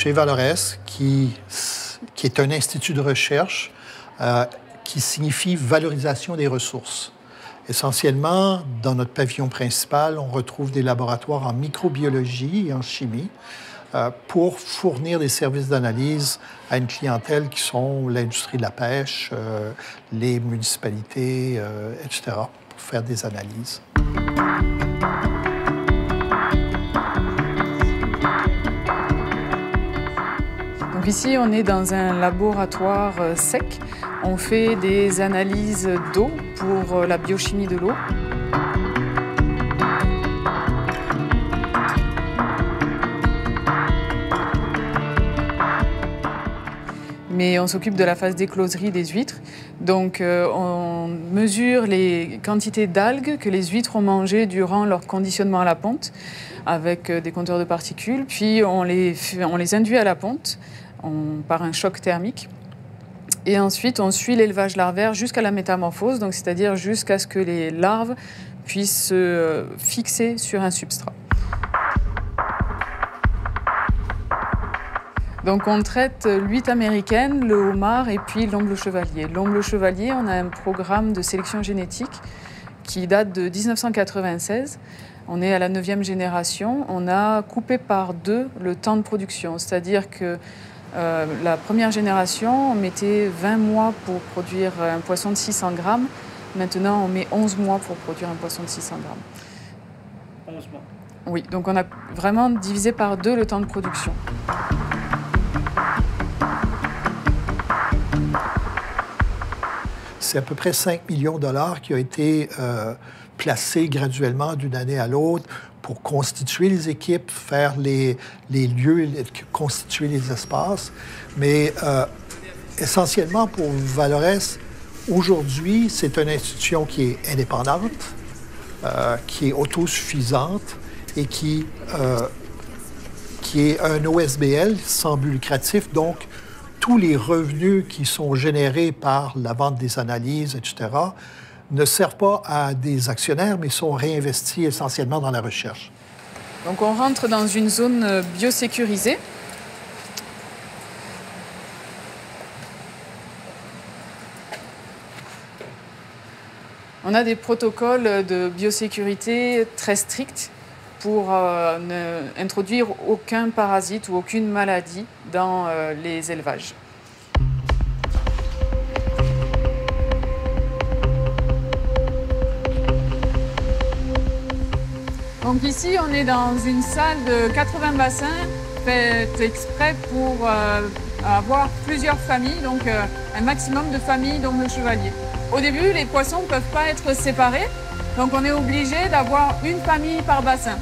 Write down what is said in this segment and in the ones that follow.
chez Valorès, qui est un institut de recherche qui signifie valorisation des ressources. Essentiellement, dans notre pavillon principal, on retrouve des laboratoires en microbiologie et en chimie pour fournir des services d'analyse à une clientèle qui sont l'industrie de la pêche, les municipalités, etc., pour faire des analyses. Donc ici, on est dans un laboratoire sec. On fait des analyses d'eau pour la biochimie de l'eau. Mais on s'occupe de la phase d'écloserie des huîtres. Donc on mesure les quantités d'algues que les huîtres ont mangées durant leur conditionnement à la ponte avec des compteurs de particules. Puis on les induit à la ponte par un choc thermique. Et ensuite, on suit l'élevage larvaire jusqu'à la métamorphose, donc c'est-à-dire jusqu'à ce que les larves puissent se fixer sur un substrat. Donc on traite l'huître américaine, le homard et puis l'omble chevalier. L'omble chevalier, on a un programme de sélection génétique qui date de 1996. On est à la 9e génération. On a coupé par 2 le temps de production, c'est-à-dire que la première génération, on mettait 20 mois pour produire un poisson de 600 grammes. Maintenant, on met 11 mois pour produire un poisson de 600 grammes. 11 mois. Oui, donc on a vraiment divisé par 2 le temps de production. C'est à peu près 5 millions de dollars qui ont été placés graduellement d'une année à l'autre pour constituer les équipes, faire les lieux, constituer les espaces. Mais essentiellement, pour Valorès, aujourd'hui, c'est une institution qui est indépendante, qui est autosuffisante et qui est un OSBL sans but lucratif. Donc, tous les revenus qui sont générés par la vente des analyses, etc., ne servent pas à des actionnaires, mais sont réinvestis essentiellement dans la recherche. Donc on rentre dans une zone biosécurisée. On a des protocoles de biosécurité très stricts pour n'introduire aucun parasite ou aucune maladie dans les élevages. Donc ici, on est dans une salle de 80 bassins, faite exprès pour avoir plusieurs familles, donc un maximum de familles d'omble chevalier. Au début, les poissons ne peuvent pas être séparés, donc on est obligé d'avoir une famille par bassin.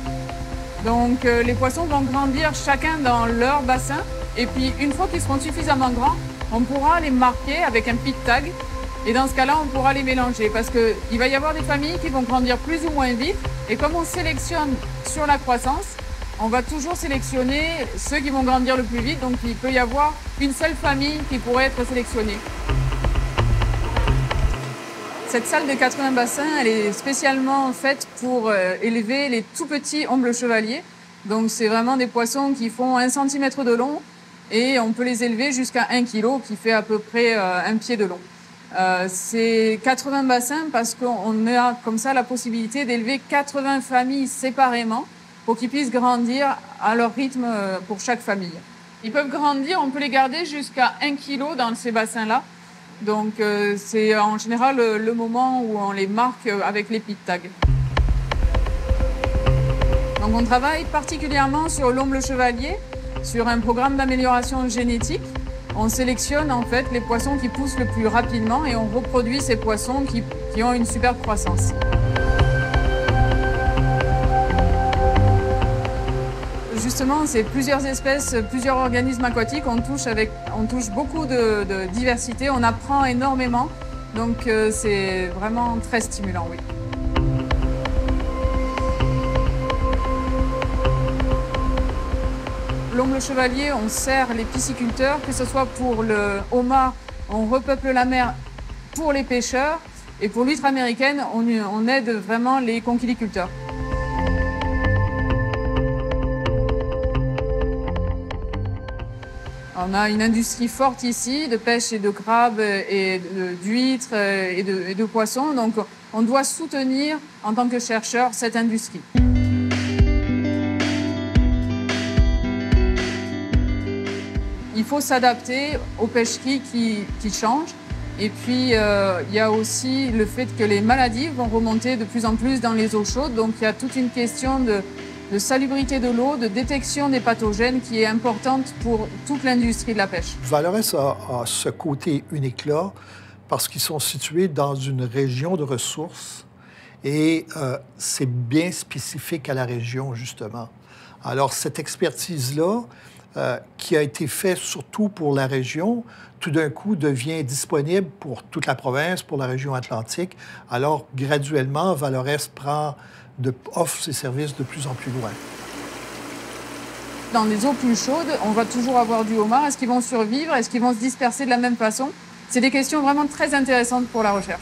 Donc les poissons vont grandir chacun dans leur bassin, et puis une fois qu'ils seront suffisamment grands, on pourra les marquer avec un pic tag. Et dans ce cas-là, on pourra les mélanger parce qu'il va y avoir des familles qui vont grandir plus ou moins vite. Et comme on sélectionne sur la croissance, on va toujours sélectionner ceux qui vont grandir le plus vite. Donc il peut y avoir une seule famille qui pourrait être sélectionnée. Cette salle de 80 bassins, elle est spécialement faite pour élever les tout petits ombles chevaliers. Donc c'est vraiment des poissons qui font 1 cm de long et on peut les élever jusqu'à 1 kg qui fait à peu près 1 pied de long. C'est 80 bassins parce qu'on a comme ça la possibilité d'élever 80 familles séparément pour qu'ils puissent grandir à leur rythme pour chaque famille. Ils peuvent grandir, on peut les garder jusqu'à 1 kg dans ces bassins-là. Donc c'est en général le moment où on les marque avec les pit tags. Donc on travaille particulièrement sur l'omble chevalier, sur un programme d'amélioration génétique. On sélectionne en fait les poissons qui poussent le plus rapidement et on reproduit ces poissons qui ont une superbe croissance. Justement, c'est plusieurs espèces, plusieurs organismes aquatiques. On touche beaucoup de diversité, on apprend énormément. Donc c'est vraiment très stimulant, oui. L'omble chevalier, on sert les pisciculteurs, que ce soit pour le homard, on repeuple la mer pour les pêcheurs, et pour l'huître américaine, on aide vraiment les conchiliculteurs. On a une industrie forte ici de pêche et de crabes et d'huîtres et de poissons. Donc, on doit soutenir, en tant que chercheur, cette industrie. Il faut s'adapter aux pêcheries qui changent. Et puis, il y a aussi le fait que les maladies vont remonter de plus en plus dans les eaux chaudes. Donc, il y a toute une question de salubrité de l'eau, de détection des pathogènes qui est importante pour toute l'industrie de la pêche. Valorès a ce côté unique-là parce qu'ils sont situés dans une région de ressources et c'est bien spécifique à la région, justement. Alors, cette expertise-là, qui a été faite surtout pour la région, tout d'un coup devient disponible pour toute la province, pour la région atlantique. Alors, graduellement, Valorès offre ses services de plus en plus loin. Dans les eaux plus chaudes, on va toujours avoir du homard. Est-ce qu'ils vont survivre? Est-ce qu'ils vont se disperser de la même façon? C'est des questions vraiment très intéressantes pour la recherche.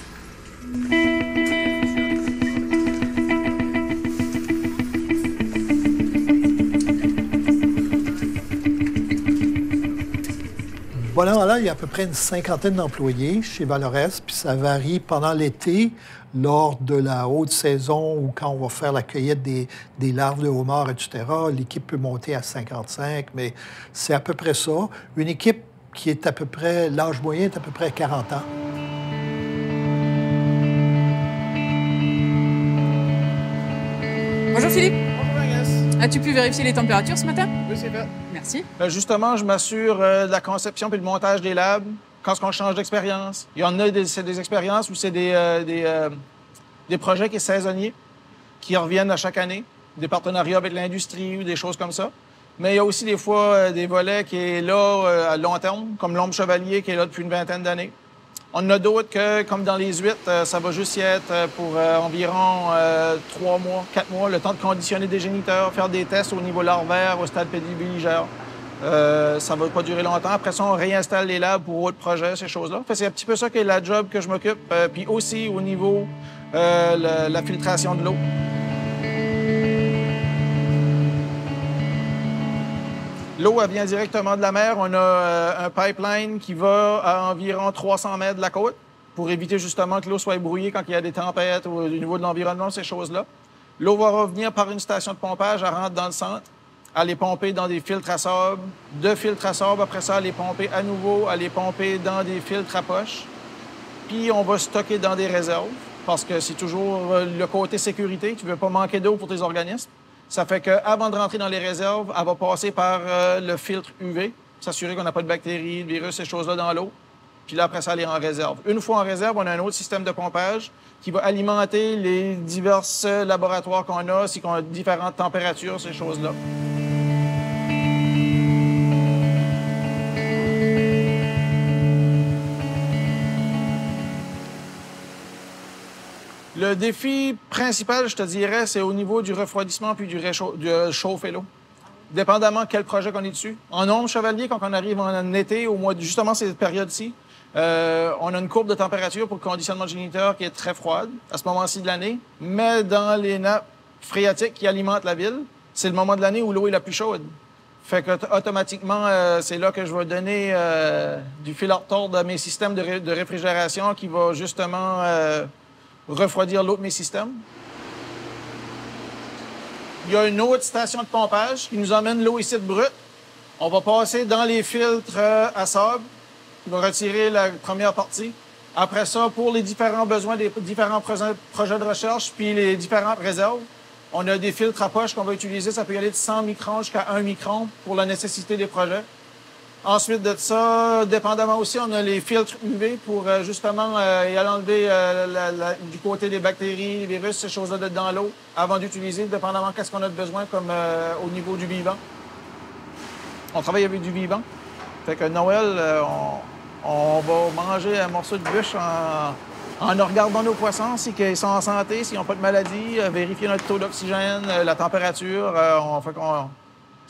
Voilà, là, il y a à peu près une cinquantaine d'employés chez Valorès, puis ça varie pendant l'été, lors de la haute saison ou quand on va faire la cueillette des larves de homard, etc. L'équipe peut monter à 55, mais c'est à peu près ça. Une équipe qui est à peu près, l'âge moyen est à peu près 40 ans. Bonjour Philippe. Bonjour Agnès. As-tu pu vérifier les températures ce matin? Oui, c'est fait. Merci. Justement, je m'assure de la conception et du montage des labs quand on change d'expérience. Il y en a c'est des expériences où c'est des projets qui sont saisonniers, qui reviennent à chaque année, des partenariats avec l'industrie ou des choses comme ça. Mais il y a aussi des fois des volets qui sont là à long terme, comme l'ombre chevalier qui est là depuis une vingtaine d'années. On en a d'autres que, comme dans les huîtres, ça va juste y être pour environ 3 mois, 4 mois, le temps de conditionner des géniteurs, faire des tests au niveau larvaire, au stade pédibiligère. Ça ne va pas durer longtemps. Après ça, on réinstalle les labs pour autres projets, ces choses-là. C'est un petit peu ça qui est la job que je m'occupe. Puis aussi au niveau la filtration de l'eau. L'eau, elle vient directement de la mer. On a un pipeline qui va à environ 300 mètres de la côte pour éviter justement que l'eau soit brouillée quand il y a des tempêtes ou au niveau de l'environnement, ces choses-là. L'eau va revenir par une station de pompage, elle rentre dans le centre, elle est pompée dans des filtres à sable, de filtres à sable, après ça, elle est pompée à nouveau, elle est pompée dans des filtres à poche. Puis on va stocker dans des réserves parce que c'est toujours le côté sécurité. Tu ne veux pas manquer d'eau pour tes organismes. Ça fait qu'avant de rentrer dans les réserves, elle va passer par le filtre UV, s'assurer qu'on n'a pas de bactéries, de virus, ces choses-là dans l'eau. Puis là, après ça, elle est en réserve. Une fois en réserve, on a un autre système de pompage qui va alimenter les divers laboratoires qu'on a, si on a différentes températures, ces choses-là. Le défi principal, je te dirais, c'est au niveau du refroidissement puis du chauffer l'eau. Dépendamment quel projet qu'on est dessus. En ombre chevalier, quand on arrive en été, au mois de justement cette période-ci, on a une courbe de température pour le conditionnement de géniteur qui est très froide à ce moment-ci de l'année. Mais dans les nappes phréatiques qui alimentent la ville, c'est le moment de l'année où l'eau est la plus chaude. Fait que automatiquement, c'est là que je vais donner du fil à retordre à mes systèmes de réfrigération qui va justement refroidir l'eau de mes systèmes. Il y a une autre station de pompage qui nous emmène l'eau ici de brute. On va passer dans les filtres à sable, qui va retirer la première partie. Après ça, pour les différents besoins des différents projets de recherche puis les différentes réserves, on a des filtres à poche qu'on va utiliser. Ça peut y aller de 100 microns jusqu'à 1 micron pour la nécessité des projets. Ensuite de ça, dépendamment aussi, on a les filtres UV pour justement y aller enlever du côté des bactéries, les virus, ces choses-là dans l'eau avant d'utiliser, dépendamment qu'est-ce qu'on a de besoin comme au niveau du vivant. On travaille avec du vivant. Fait que Noël, on va manger un morceau de bûche en regardant nos poissons, s'ils sont en santé, s'ils n'ont pas de maladie, vérifier notre taux d'oxygène, la température.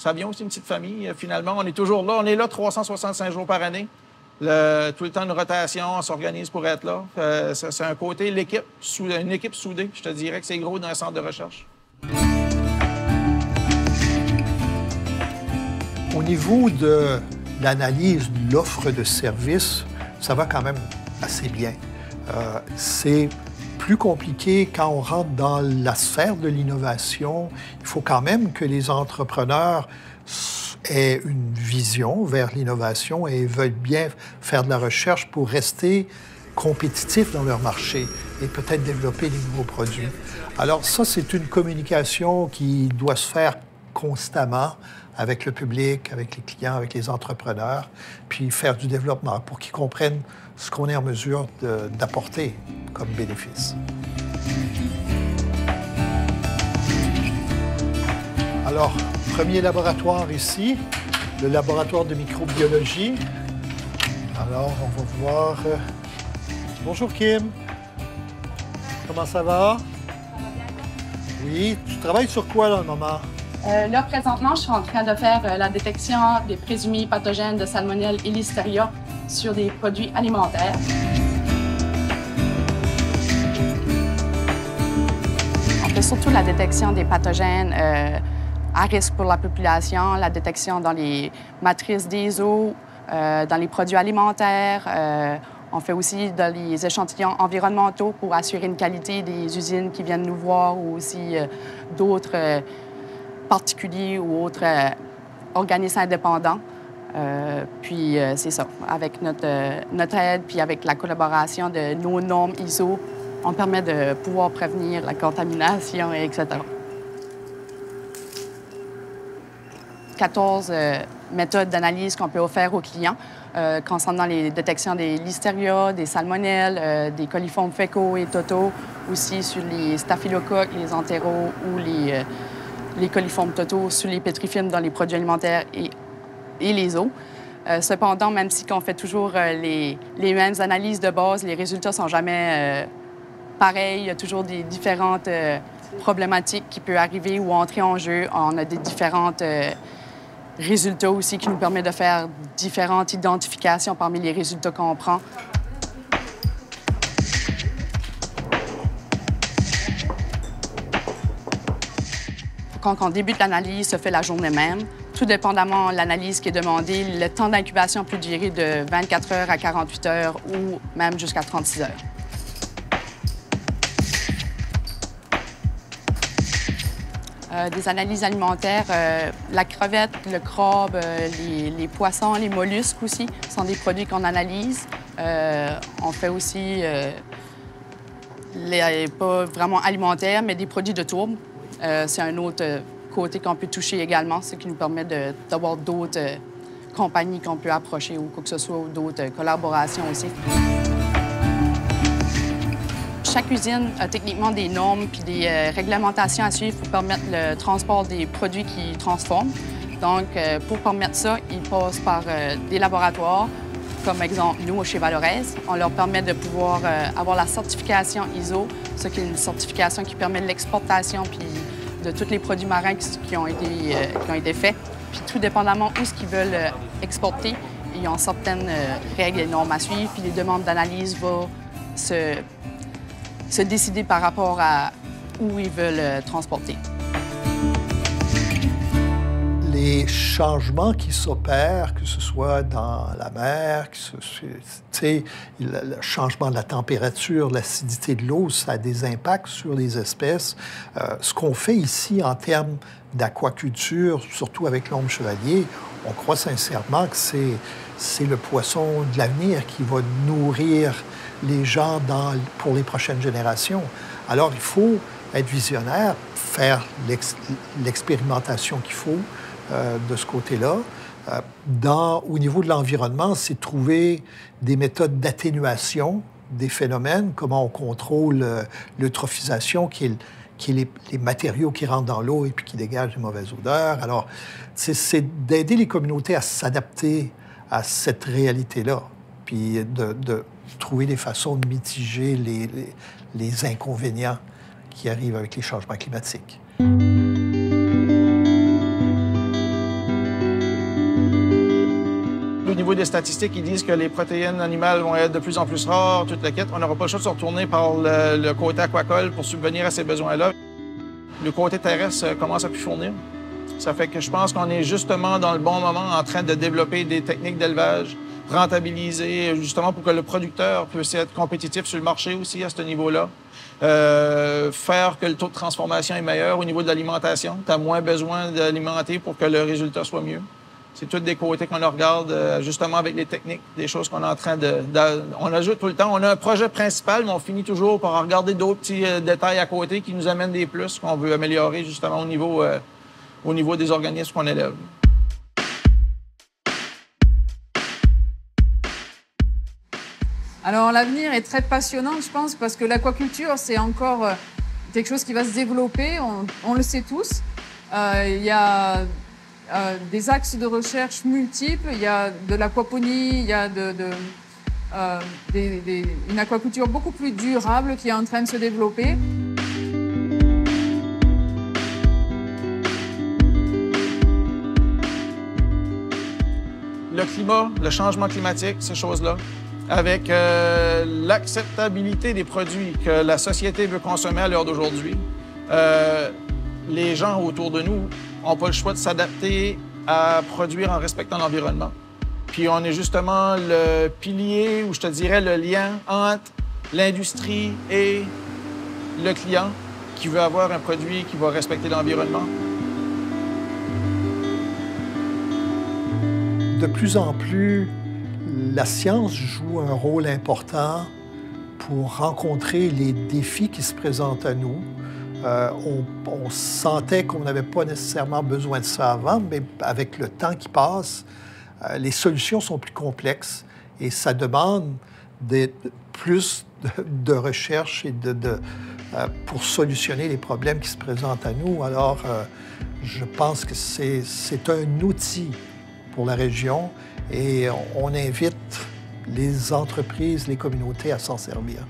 Ça vient aussi une petite famille, finalement. On est toujours là. On est là 365 jours par année. Tout le temps, une rotation, on s'organise pour être là. C'est un côté, une équipe soudée. Je te dirais que c'est gros dans un centre de recherche. Au niveau de l'analyse de l'offre de services, ça va quand même assez bien. C'est plus compliqué quand on rentre dans la sphère de l'innovation. Il faut quand même que les entrepreneurs aient une vision vers l'innovation et veulent bien faire de la recherche pour rester compétitifs dans leur marché et peut-être développer des nouveaux produits. Alors ça, c'est une communication qui doit se faire constamment avec le public, avec les clients, avec les entrepreneurs, puis faire du développement pour qu'ils comprennent ce qu'on est en mesure d'apporter comme bénéfice. Alors, premier laboratoire ici, le laboratoire de microbiologie. Alors, on va voir... Bonjour Kim. Comment ça va? Oui, tu travailles sur quoi là, maman? Là, présentement, je suis en train de faire la détection des présumés pathogènes de Salmonelle et Listeria sur des produits alimentaires. On fait surtout la détection des pathogènes à risque pour la population, la détection dans les matrices des eaux, dans les produits alimentaires. On fait aussi dans les échantillons environnementaux pour assurer une qualité des usines qui viennent nous voir ou aussi d'autres particuliers ou autres organismes indépendants. Puis c'est ça, avec notre aide puis avec la collaboration de nos normes ISO, on permet de pouvoir prévenir la contamination, etc. 14 méthodes d'analyse qu'on peut offrir aux clients concernant les détections des listeria, des salmonelles, des coliformes fécaux et totaux, aussi sur les staphylocoques, les entéros ou les coliformes totaux sur les pétrifilms dans les produits alimentaires et les eaux. Cependant, même si on fait toujours les mêmes analyses de base, les résultats ne sont jamais pareils. Il y a toujours des différentes problématiques qui peuvent arriver ou entrer en jeu. On a des différentes résultats aussi qui nous permettent de faire différentes identifications parmi les résultats qu'on prend. Quand on débute l'analyse, se fait la journée même. Tout dépendamment de l'analyse qui est demandée, le temps d'incubation peut durer de 24 heures à 48 heures ou même jusqu'à 36 heures. Des analyses alimentaires, la crevette, le crabe, les poissons, les mollusques aussi sont des produits qu'on analyse. On fait aussi, pas vraiment alimentaires, mais des produits de tourbe. C'est un autre côté qu'on peut toucher également, ce qui nous permet d'avoir d'autres compagnies qu'on peut approcher ou quoi que ce soit, ou d'autres collaborations aussi. Chaque usine a techniquement des normes puis des réglementations à suivre pour permettre le transport des produits qui transforment. Donc, pour permettre ça, ils passent par des laboratoires, comme exemple nous, chez Valorez. On leur permet de pouvoir avoir la certification ISO, ce qui est une certification qui permet l'exportation puis de tous les produits marins qui ont été faits. Puis tout dépendamment où ce qu'ils veulent exporter, ils ont certaines règles et normes à suivre, puis les demandes d'analyse vont se décider par rapport à où ils veulent transporter. Les changements qui s'opèrent, que ce soit dans la mer, le changement de la température, l'acidité de l'eau, ça a des impacts sur les espèces. Ce qu'on fait ici en termes d'aquaculture, surtout avec l'ombre chevalier, on croit sincèrement que c'est le poisson de l'avenir qui va nourrir les gens pour les prochaines générations. Alors, il faut être visionnaire, faire l'expérimentation qu'il faut de ce côté-là. Au niveau de l'environnement, c'est trouver des méthodes d'atténuation des phénomènes, comment on contrôle l'eutrophisation, qui est les matériaux qui rentrent dans l'eau et puis qui dégagent des mauvaises odeurs. Alors, c'est d'aider les communautés à s'adapter à cette réalité-là, puis de trouver des façons de mitiger les inconvénients qui arrivent avec les changements climatiques. Au niveau des statistiques, ils disent que les protéines animales vont être de plus en plus rares, toute la quête. On n'aura pas le choix de se retourner par le côté aquacole pour subvenir à ces besoins-là. Le côté terrestre commence à plus fournir. Ça fait que je pense qu'on est justement dans le bon moment en train de développer des techniques d'élevage, rentabiliser, justement pour que le producteur puisse être compétitif sur le marché aussi à ce niveau-là. Faire que le taux de transformation est meilleur au niveau de l'alimentation. Tu as moins besoin d'alimenter pour que le résultat soit mieux. C'est tous des côtés qu'on regarde justement avec les techniques, des choses qu'on est en train on ajoute tout le temps. On a un projet principal, mais on finit toujours par regarder d'autres petits détails à côté qui nous amènent des plus qu'on veut améliorer justement au niveau des organismes qu'on élève. Alors l'avenir est très passionnant, je pense, parce que l'aquaculture, c'est encore quelque chose qui va se développer, on le sait tous. Il y a des axes de recherche multiples, il y a de l'aquaponie, il y a une aquaculture beaucoup plus durable qui est en train de se développer. Le climat, le changement climatique, ces choses-là, avec l'acceptabilité des produits que la société veut consommer à l'heure d'aujourd'hui, les gens autour de nous n'ont pas le choix de s'adapter à produire en respectant l'environnement. Puis on est justement le pilier, ou je te dirais le lien entre l'industrie et le client qui veut avoir un produit qui va respecter l'environnement. De plus en plus, la science joue un rôle important pour rencontrer les défis qui se présentent à nous. On sentait qu'on n'avait pas nécessairement besoin de ça avant, mais avec le temps qui passe, les solutions sont plus complexes et ça demande plus de recherche et pour solutionner les problèmes qui se présentent à nous. Alors, je pense que c'est un outil pour la région et on invite les entreprises, les communautés à s'en servir.